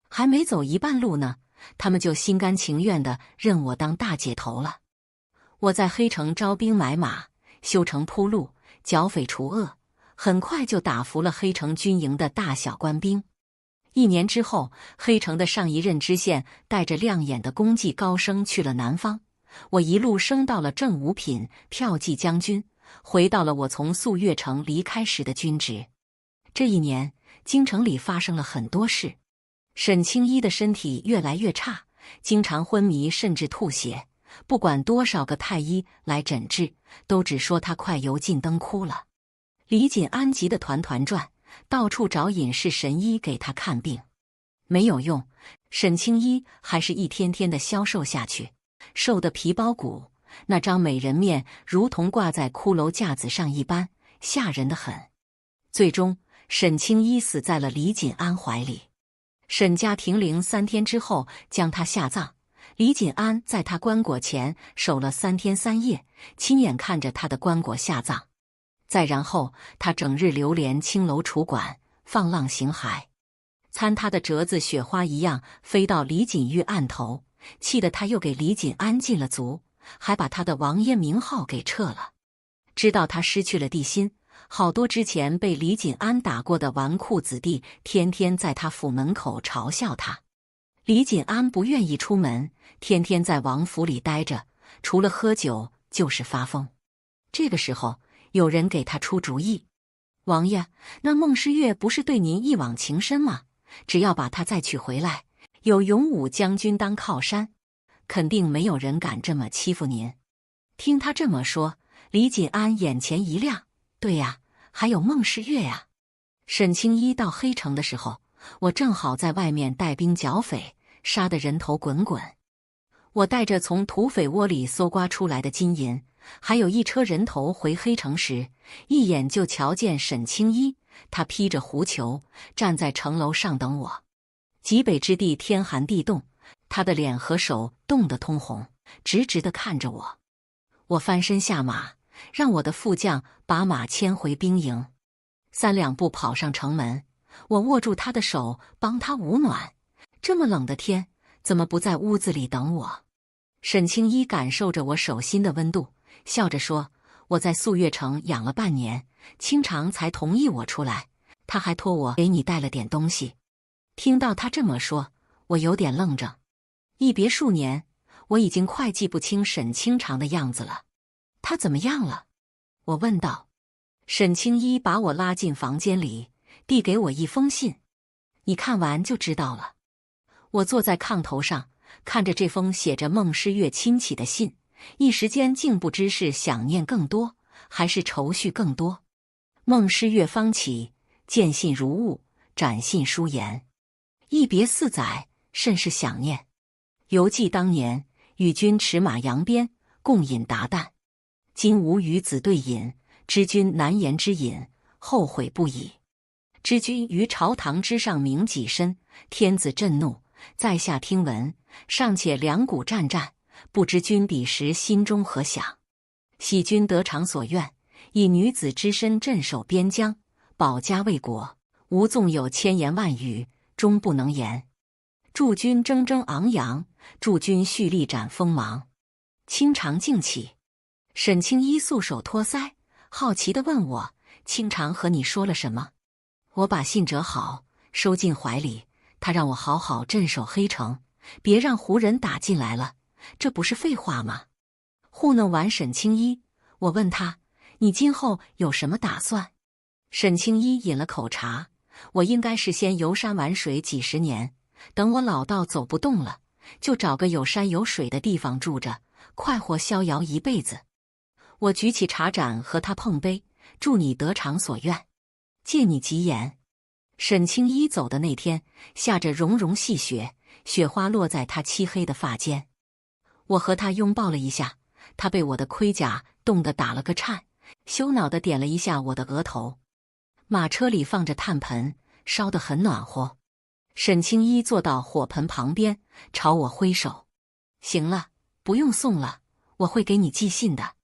还没走一半路呢，他们就心甘情愿地认我当大姐头了。我在黑城招兵买马，修城铺路，剿匪除恶，很快就打服了黑城军营的大小官兵。1年之后，黑城的上一任知县带着亮眼的功绩高升去了南方，我一路升到了正五品骠骑将军，回到了我从宿岳城离开时的军职。这1年，京城里发生了很多事。沈青衣的身体越来越差，经常昏迷甚至吐血，不管多少个太医来诊治，都只说他快油尽灯枯了。李锦安急得团团转，到处找隐士神医给他看病，没有用，沈青衣还是一天天的消瘦下去，瘦得皮包骨，那张美人面如同挂在骷髅架子上一般，吓人得很。最终，沈青衣死在了李锦安怀里。沈家停灵3天之后将他下葬，李锦安在他棺椁前守了3天3夜，亲眼看着他的棺椁下葬。再然后，他整日流连青楼楚馆，放浪形骸。参他的折子雪花一样飞到李锦玉案头，气得他又给李锦安进了足，还把他的王爷名号给撤了。知道他失去了地心，好多之前被李锦安打过的纨绔子弟天天在他府门口嘲笑他。李锦安不愿意出门，天天在王府里待着，除了喝酒就是发疯。这个时候，有人给他出主意：王爷，那孟诗月不是对您一往情深吗？只要把她再娶回来，有勇武将军当靠山，肯定没有人敢这么欺负您。听他这么说，李锦安眼前一亮，对呀，还有孟诗月呀。沈青衣到黑城的时候，我正好在外面带兵剿匪，杀得人头滚滚。我带着从土匪窝里搜刮出来的金银，还有一车人头回黑城时，一眼就瞧见沈青衣，他披着狐裘站在城楼上等我。极北之地天寒地冻，他的脸和手冻得通红，直直地看着我。我翻身下马，让我的副将把马牵回兵营。3两步跑上城门，我握住他的手，帮他捂暖。这么冷的天，怎么不在屋子里等我？沈青衣感受着我手心的温度，笑着说：“我在宿岳城养了半年，清长才同意我出来，他还托我给你带了点东西。”听到他这么说，我有点愣怔。一别数年，我已经快记不清沈清长的样子了。他怎么样了？我问道。沈青衣把我拉进房间里，递给我一封信。你看完就知道了。我坐在炕头上，看着这封写着孟诗月亲戚的信，一时间竟不知是想念更多，还是愁绪更多。孟诗月方起，见信如晤，展信书言：一别4载，甚是想念。犹记当年与君驰马扬鞭，共饮达旦。今无与子对饮，知君难言之隐，后悔不已。知君于朝堂之上名己身，天子震怒，在下听闻，尚且两股战战，不知君彼时心中何想。喜君得偿所愿，以女子之身镇守边疆，保家卫国，吾纵有千言万语，终不能言。祝君铮铮昂扬，祝君蓄力展锋芒。清长敬起。沈青衣素手托腮，好奇地问我：清长和你说了什么？我把信折好，收进怀里。他让我好好镇守黑城，别让胡人打进来了。这不是废话吗？糊弄完沈青衣，我问他：你今后有什么打算？沈青衣饮了口茶：我应该是先游山玩水几十年，等我老到走不动了，就找个有山有水的地方住着，快活逍遥一辈子。我举起茶盏和他碰杯：祝你得偿所愿，借你吉言。沈青衣走的那天，下着融融细雪，雪花落在他漆黑的发间。我和他拥抱了一下，他被我的盔甲冻得打了个颤，羞恼地点了一下我的额头。马车里放着炭盆，烧得很暖和。沈青衣坐到火盆旁边，朝我挥手：行了，不用送了，我会给你寄信的。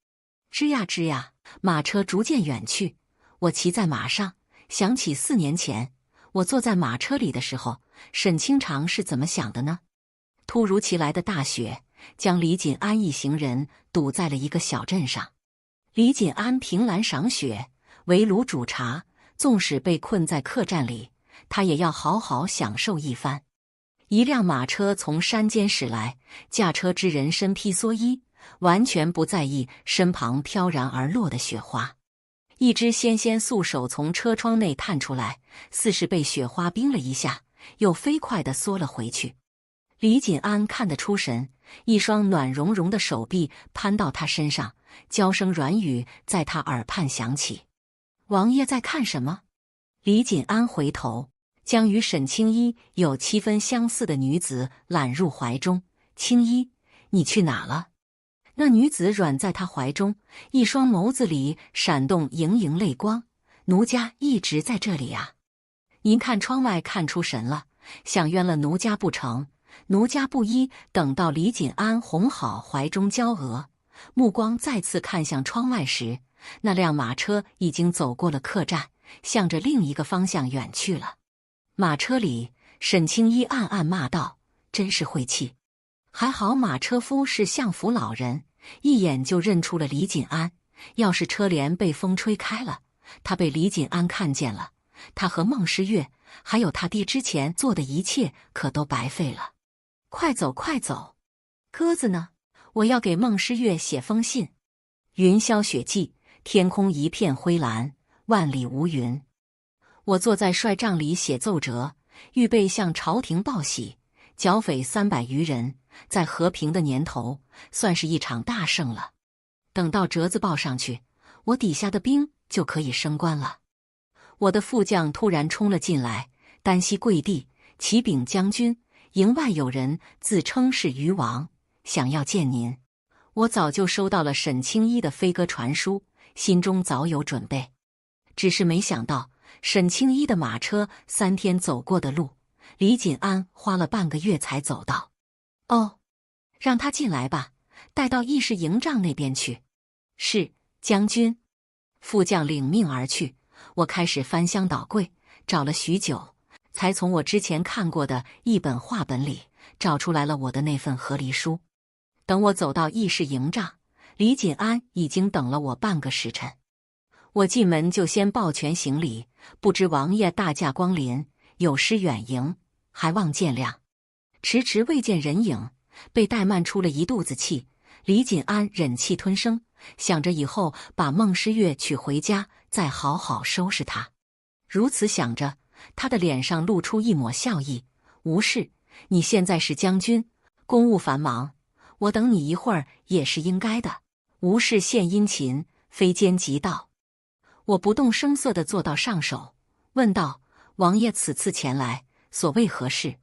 吱呀吱呀，马车逐渐远去。我骑在马上，想起4年前我坐在马车里的时候，沈清长是怎么想的呢？突如其来的大雪将李锦安一行人堵在了一个小镇上。李锦安凭栏赏雪，围炉煮茶，纵使被困在客栈里，他也要好好享受一番。一辆马车从山间驶来，驾车之人身披蓑衣，完全不在意身旁飘然而落的雪花。一只纤纤素手从车窗内探出来，似是被雪花冰了一下，又飞快地缩了回去。李锦安看得出神，一双暖融融的手臂攀到他身上，娇声软语在他耳畔响起：“王爷在看什么？”李锦安回头，将与沈青衣有7分相似的女子揽入怀中。“青衣，你去哪了？”那女子软在他怀中，一双眸子里闪动盈盈泪光。“奴家一直在这里啊。”“您看窗外看出神了，想冤了奴家不成？”奴家不依。等到李锦安哄好怀中娇娥，目光再次看向窗外时，那辆马车已经走过了客栈，向着另一个方向远去了。马车里，沈青衣暗暗骂道：“真是晦气！”还好马车夫是相府老人，一眼就认出了李锦安。要是车帘被风吹开了，他被李锦安看见了，他和孟诗月还有他爹之前做的一切可都白费了。“快走快走！鸽子呢？我要给孟诗月写封信。”云消雪霁，天空一片灰蓝，万里无云。我坐在帅帐里写奏折，预备向朝廷报喜。剿匪300余人，在和平的年头，算是一场大胜了。等到折子报上去，我底下的兵就可以升官了。我的副将突然冲了进来，单膝跪地：“启禀将军，营外有人自称是虞王，想要见您。”我早就收到了沈青衣的飞鸽传书，心中早有准备。只是没想到，沈青衣的马车3天走过的路，李锦安花了半个月才走到。“哦，让他进来吧，带到议事营帐那边去。”“是，将军。”副将领命而去。我开始翻箱倒柜，找了许久，才从我之前看过的一本话本里找出来了我的那份和离书。等我走到议事营帐，李锦安已经等了我半个时辰。我进门就先抱拳行礼：“不知王爷大驾光临，有失远迎，还望见谅。”迟迟未见人影，被怠慢出了一肚子气。李锦安忍气吞声，想着以后把孟诗月娶回家，再好好收拾她。如此想着，他的脸上露出一抹笑意：“无事，你现在是将军，公务繁忙，我等你一会儿也是应该的。无事献殷勤，非奸即盗。”我不动声色地坐到上首，问道：“王爷此次前来，所谓何事？”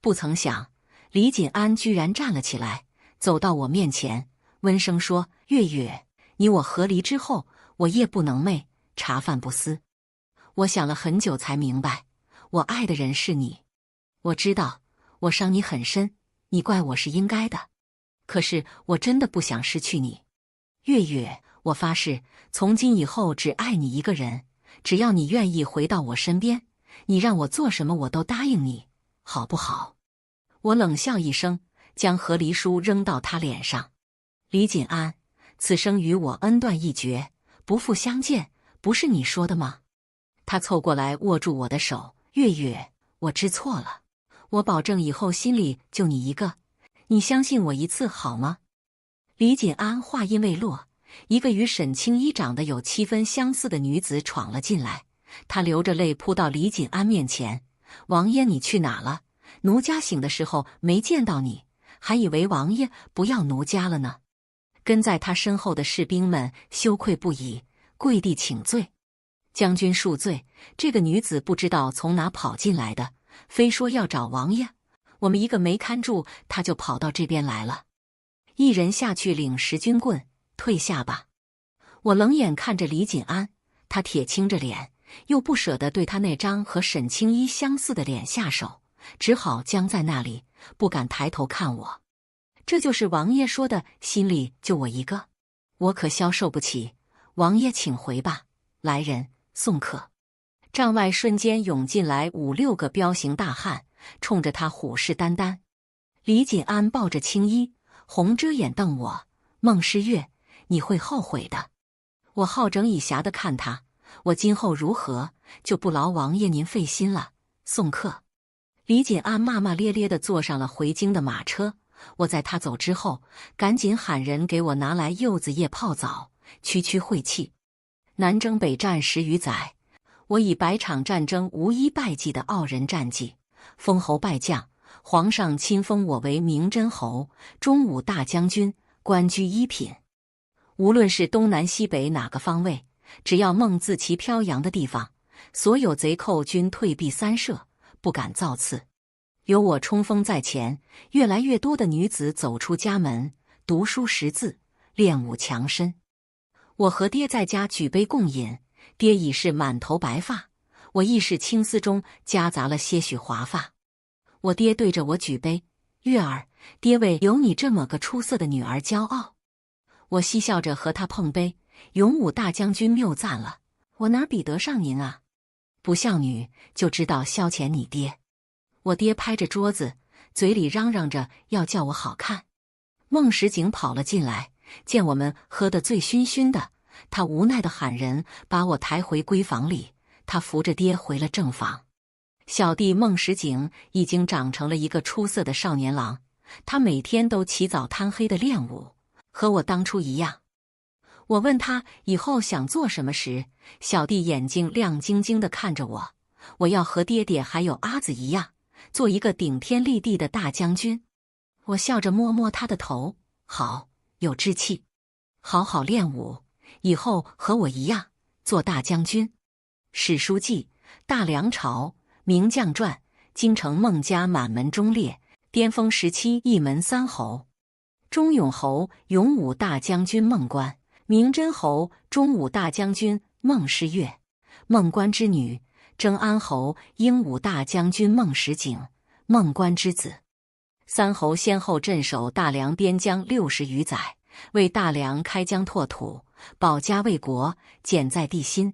不曾想，李锦安居然站了起来，走到我面前，温声说：“月月，你我和离之后，我夜不能寐，茶饭不思。我想了很久才明白，我爱的人是你。我知道我伤你很深，你怪我是应该的。可是我真的不想失去你。月月，我发誓，从今以后只爱你一个人，只要你愿意回到我身边，你让我做什么我都答应你，好不好？”我冷笑一声，将和离书扔到他脸上。“李锦安，此生与我恩断义绝，不复相见，不是你说的吗？”他凑过来握住我的手：“月月，我知错了，我保证以后心里就你一个，你相信我一次好吗？”李锦安话音未落，一个与沈青衣长得有7分相似的女子闯了进来。她流着泪扑到李锦安面前：“王爷，你去哪了？奴家醒的时候没见到你，还以为王爷不要奴家了呢。”跟在他身后的士兵们羞愧不已，跪地请罪：“将军恕罪，这个女子不知道从哪跑进来的，非说要找王爷，我们一个没看住，她就跑到这边来了。一人下去领10军棍，退下吧。”我冷眼看着李锦安，他铁青着脸，又不舍得对他那张和沈青衣相似的脸下手，只好僵在那里，不敢抬头看我。这就是王爷说的心里就我一个，我可消受不起。王爷请回吧，来人，送客。帐外瞬间涌进来5、6个彪形大汉，冲着他虎视眈眈。李锦安抱着青衣，红着眼瞪我：“孟诗月，你会后悔的。”我好整以暇地看他：“我今后如何，就不劳王爷您费心了。送客。李锦安骂骂咧咧地坐上了回京的马车。我在他走之后，赶紧喊人给我拿来柚子叶泡澡，驱驱晦气。南征北战10余载，我以百场战争无一败绩的傲人战绩，封侯拜将，皇上亲封我为明真侯、中武大将军，官居一品。无论是东南西北哪个方位，只要孟字旗飘扬的地方，所有贼寇均退避三舍，不敢造次。有我冲锋在前，越来越多的女子走出家门，读书识字，练武强身。我和爹在家举杯共饮，爹已是满头白发，我亦是青丝中夹杂了些许华发。我爹对着我举杯：“月儿，爹为有你这么个出色的女儿骄傲。”我嬉笑着和他碰杯：“勇武大将军谬赞了，我哪比得上您啊？不孝女就知道消遣你爹。”我爹拍着桌子，嘴里嚷嚷着要叫我好看。孟石景跑了进来，见我们喝得醉醺醺的，他无奈地喊人把我抬回闺房里。他扶着爹回了正房。小弟孟石景已经长成了一个出色的少年郎，他每天都起早贪黑地练武，和我当初一样。我问他以后想做什么时，小弟眼睛亮晶晶地看着我：“我要和爹爹还有阿子一样，做一个顶天立地的大将军。”我笑着摸摸他的头：“好，有志气，好好练武，以后和我一样做大将军。”史书记，大梁朝名将传，京城孟家满门忠烈，巅峰时期一门三侯：忠勇侯、勇武大将军孟观，明真侯、忠武大将军孟诗月，孟观之女征安侯、英武大将军孟石景，孟观之子。三侯先后镇守大梁边疆60余载，为大梁开疆拓土，保家卫国，减灾地心。